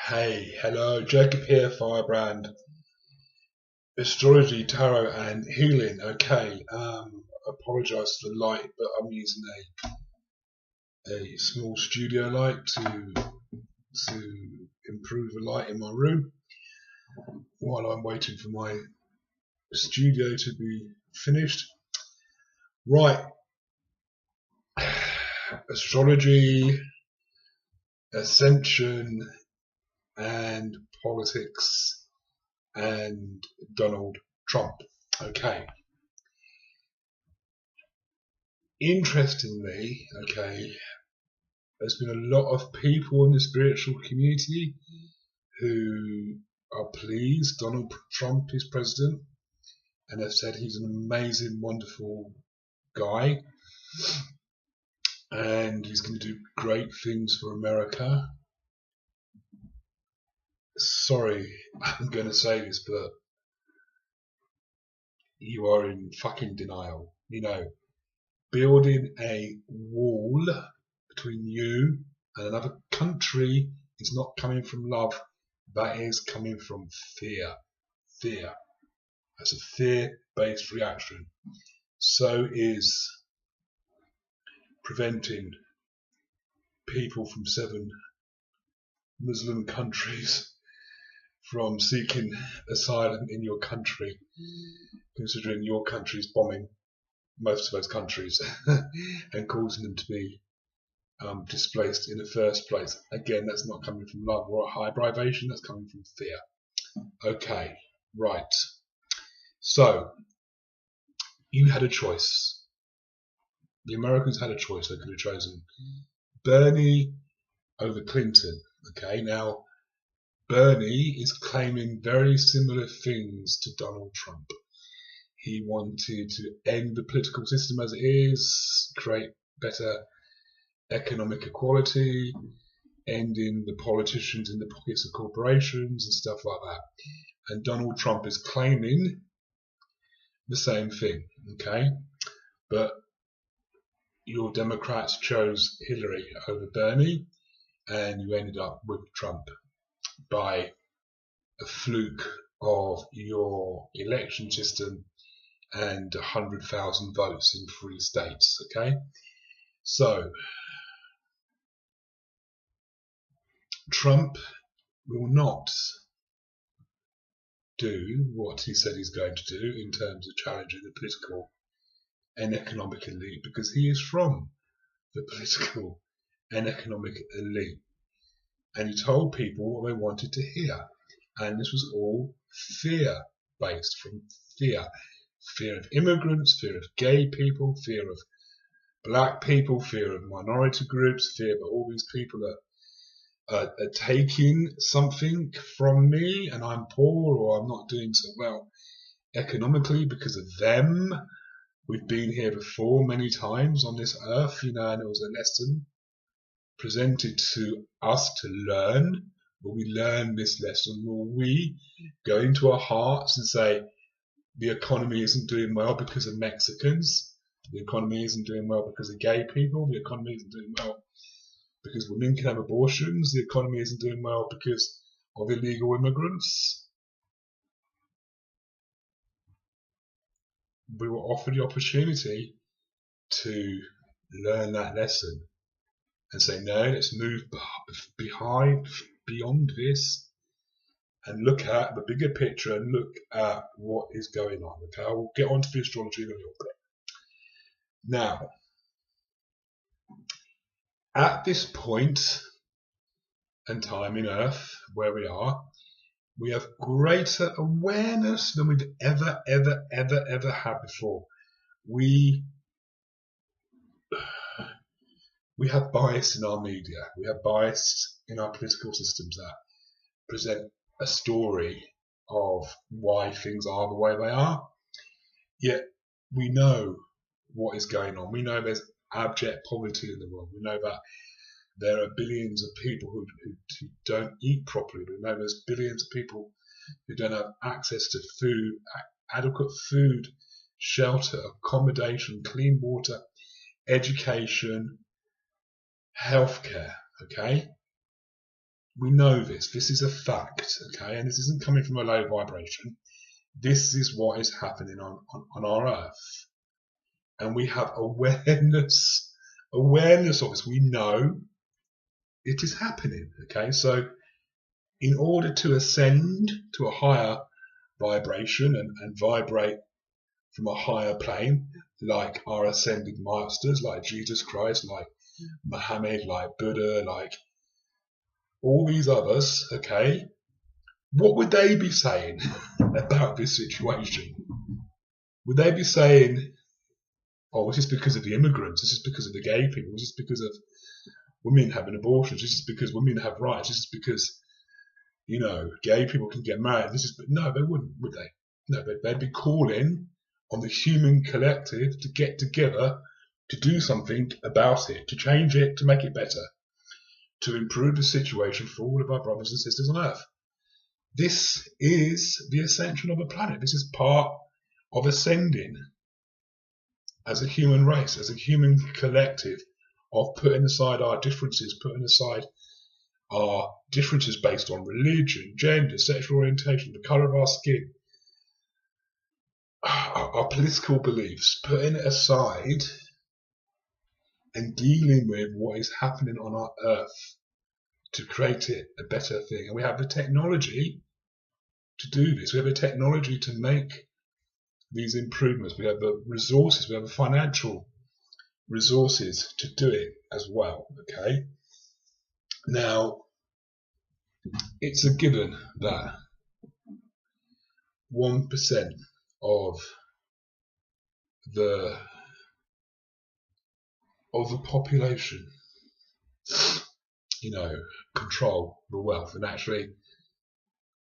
Hey, hello, Jacob here, Firebrand. Astrology, tarot, and healing. Okay, apologise for the light, but I'm using a small studio light to improve the light in my room while I'm waiting for my studio to be finished. Right, astrology, Ascension, and politics, and Donald Trump. Okay. Interestingly, okay, there's been a lot of people in the spiritual community who are pleased Donald Trump is president and have said he's an amazing, wonderful guy and he's going to do great things for America. Sorry, I'm going to say this, but you are in fucking denial. You know, building a wall between you and another country is not coming from love. That is coming from fear. Fear. That's a fear-based reaction. So is preventing people from 7 Muslim countries from seeking asylum in your country, considering your country's bombing most of those countries and causing them to be displaced in the first place. Again, that's not coming from love or a high vibration, that's coming from fear. Okay, right. So, you had a choice. The Americans had a choice. They could have chosen Bernie over Clinton. Okay, now Bernie is claiming very similar things to Donald Trump. He wanted to end the political system as it is, create better economic equality, ending the politicians in the pockets of corporations and stuff like that. And Donald Trump is claiming the same thing, okay? But your Democrats chose Hillary over Bernie, and you ended up with Trump by a fluke of your election system and 100,000 votes in 3 states, okay? So, Trump will not do what he said he's going to do in terms of challenging the political and economic elite, because he is from the political and economic elite. And he told people what they wanted to hear. And this was all fear-based, from fear. Fear of immigrants, fear of gay people, fear of black people, fear of minority groups, fear that all these people are taking something from me and I'm poor or I'm not doing so well economically because of them. We've been here before many times on this earth, you know, and it was a lesson presented to us to learn. Will we learn this lesson? Will we go into our hearts and say, the economy isn't doing well because of Mexicans, the economy isn't doing well because of gay people, the economy isn't doing well because women can have abortions, the economy isn't doing well because of illegal immigrants? We were offered the opportunity to learn that lesson and say, no, let's move beyond this and look at the bigger picture and look at what is going on. Okay, I will get onto the astrology in a little bit. Now, at this point and time in Earth where we are, we have greater awareness than we've ever had before. We have bias in our media. We have bias in our political systems that present a story of why things are the way they are. Yet we know what is going on. We know there's abject poverty in the world. We know that there are billions of people who don't eat properly. We know there's billions of people who don't have access to food, adequate food, shelter, accommodation, clean water, education, healthcare, okay? We know this. This is a fact, okay? And this isn't coming from a low vibration. This is what is happening on our earth. And we have awareness of this. We know it is happening, okay? So in order to ascend to a higher vibration and vibrate from a higher plane, like our ascended masters, like Jesus Christ, like Muhammad, like Buddha, like all these others, okay, what would they be saying about this situation? Would they be saying, oh, this is because of the immigrants, this is because of the gay people, this is because of women having abortions, this is because women have rights, this is because, you know, gay people can get married, this is, but no, they wouldn't, would they? No, they'd be calling on the human collective to get together to do something about it, to change it, to make it better, to improve the situation for all of our brothers and sisters on Earth. This is the ascension of a planet. This is part of ascending as a human race, as a human collective, of putting aside our differences, putting aside our differences based on religion, gender, sexual orientation, the colour of our skin, our political beliefs, putting it aside and dealing with what is happening on our earth to create it a better thing. And we have the technology to do this. We have the technology to make these improvements. We have the resources, we have the financial resources to do it as well, okay? Now, it's a given that 1% of the population, you know, control the wealth, and actually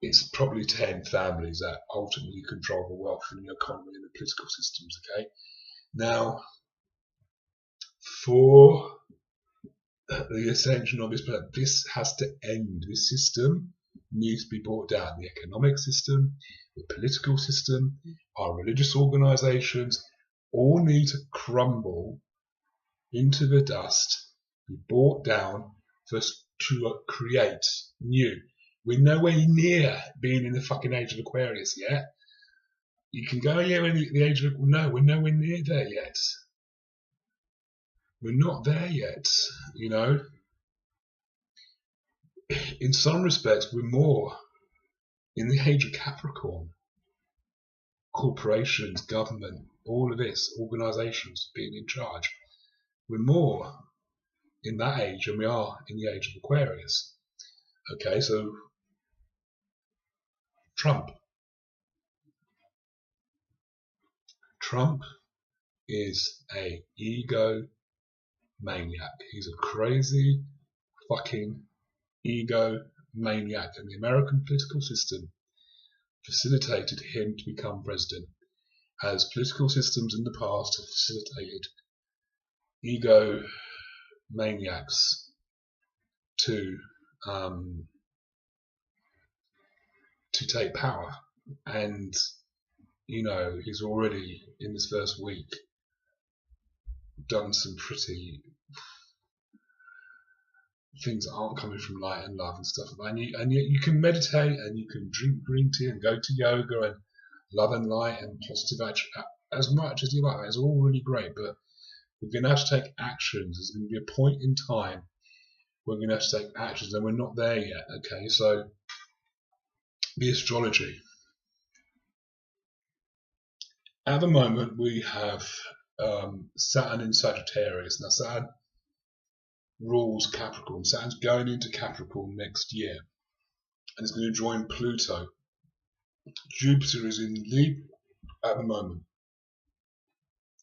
it's probably 10 families that ultimately control the wealth and the economy and the political systems, okay? Now, for the ascension of this planet, this has to end. This system needs to be brought down. The economic system, the political system, our religious organizations all need to crumble into the dust, be brought down for us to create new. We're nowhere near being in the fucking age of Aquarius yet. You can go, yeah, in the age of, no, we're nowhere near there yet. We're not there yet, you know. In some respects, we're more in the age of Capricorn. Corporations, government, all of this, organizations being in charge. We're more in that age than we are in the age of Aquarius. Okay, so Trump. Trump is a ego maniac. He's a crazy fucking ego maniac, and the American political system facilitated him to become president, as political systems in the past have facilitated ego maniacs to take power. And you know, he's already in this first week done some pretty things that aren't coming from light and love and stuff. And yet you can meditate and you can drink green tea and go to yoga and love and light and positive action as much as you like. It's all really great, but we're going to have to take actions. There's going to be a point in time where we're going to have to take actions, and we're not there yet. Okay, so the astrology. At the moment, we have Saturn in Sagittarius. Now, Saturn rules Capricorn. Saturn's going into Capricorn next year, and it's going to join Pluto. Jupiter is in Libra at the moment.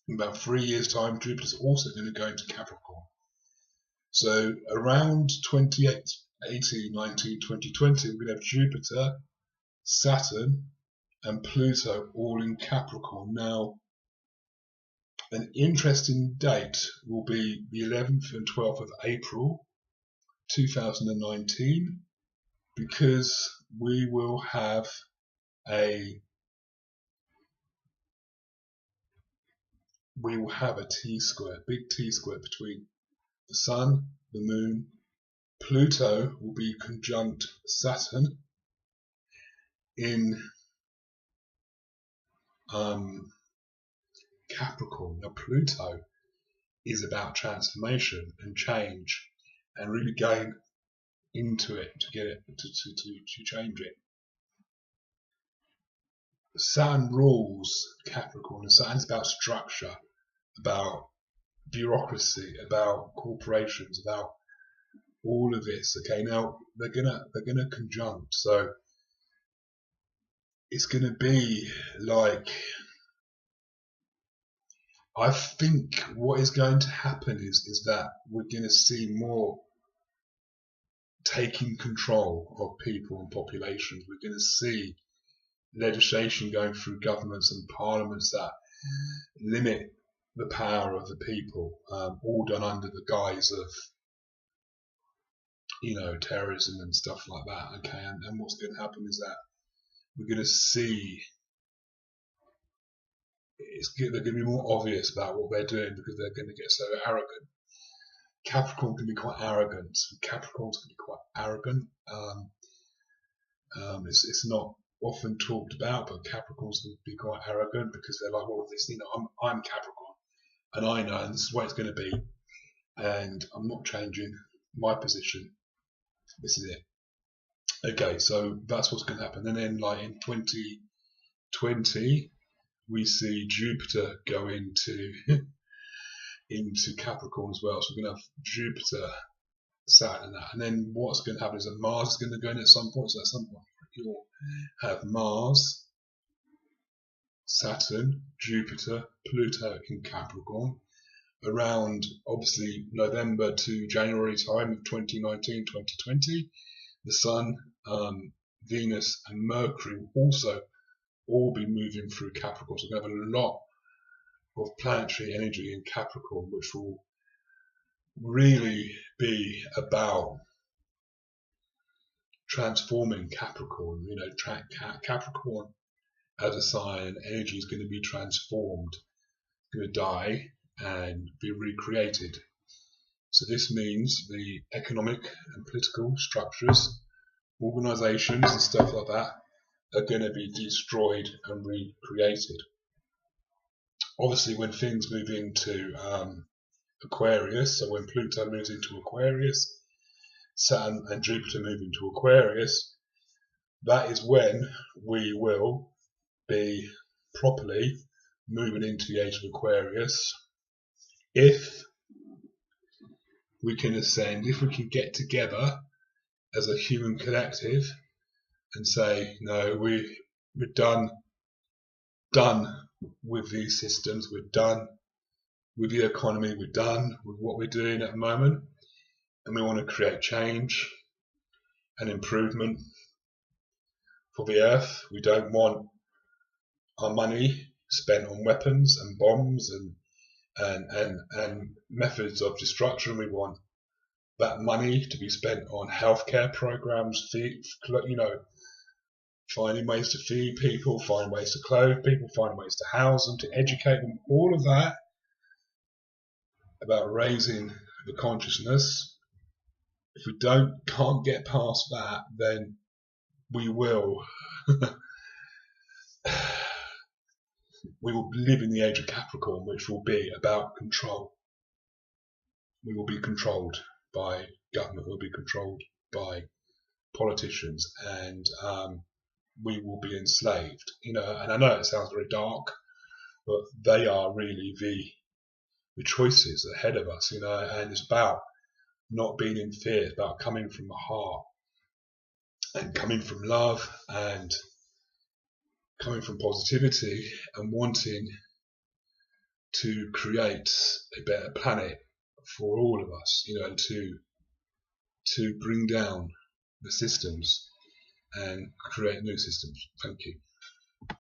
In about 3 years' time, Jupiter's also going to go into Capricorn. So around 2018, 19, 2020, we're going to have Jupiter, Saturn, and Pluto all in Capricorn. Now, an interesting date will be the 11th and 12th of April 2019, because we will have a T-square, big T-square between the Sun, the Moon, Pluto will be conjunct Saturn in Capricorn. Now Pluto is about transformation and change, and really going into it to get it to change it. Saturn rules Capricorn, and Saturn's about structure, about bureaucracy, about corporations, about all of this. Okay, now they're gonna conjunct, so it's gonna be like, I think what is going to happen is that we're going to see more taking control of people and populations. We're going to see legislation going through governments and parliaments that limit the power of the people, all done under the guise of, terrorism and stuff like that. Okay, and what's going to happen is that we're going to see they're going to be more obvious about what they're doing, because they're going to get so arrogant. Capricorn can be quite arrogant. Capricorns can be quite arrogant. It's not often talked about, but Capricorns can be quite arrogant because they're like, well, I'm Capricorn, and I know, and this is what it's going to be, and I'm not changing my position. This is it. Okay, so that's what's going to happen. And then, like in 2020, we see Jupiter go into Capricorn as well. So we're going to have Jupiter, Saturn, and that. And then what's going to happen is that Mars is going to go in at some point. So at some point, you'll have Mars, Saturn, Jupiter, Pluto in Capricorn around, obviously, November to January time of 2019, 2020. The Sun, Venus, and Mercury will also all be moving through Capricorn. So we're going to have a lot of planetary energy in Capricorn, which will really be about transforming Capricorn. Capricorn as a sign, energy is going to be transformed, going to die and be recreated. So this means the economic and political structures, organizations and stuff like that are going to be destroyed and recreated. Obviously, when things move into Aquarius, so when Pluto moves into Aquarius, Saturn and Jupiter move into Aquarius, that is when we will be properly moving into the age of Aquarius. If we can ascend, if we can get together as a human collective and say, no, we're done with these systems, we're done with the economy, we're done with what we're doing at the moment, and we want to create change and improvement for the earth. We don't want our money spent on weapons and bombs and methods of destruction. We want that money to be spent on healthcare programs, finding ways to feed people, find ways to clothe people, find ways to house them, to educate them, all of that about raising the consciousness. If we can't get past that, then we will live in the age of Capricorn, which will be about control. We will be controlled by government, we'll be controlled by politicians, and we will be enslaved. And I know it sounds very dark, but they are really the choices ahead of us, and it's about not being in fear, it's about coming from the heart and coming from love and coming from positivity and wanting to create a better planet for all of us, and to bring down the systems and create new systems. Thank you.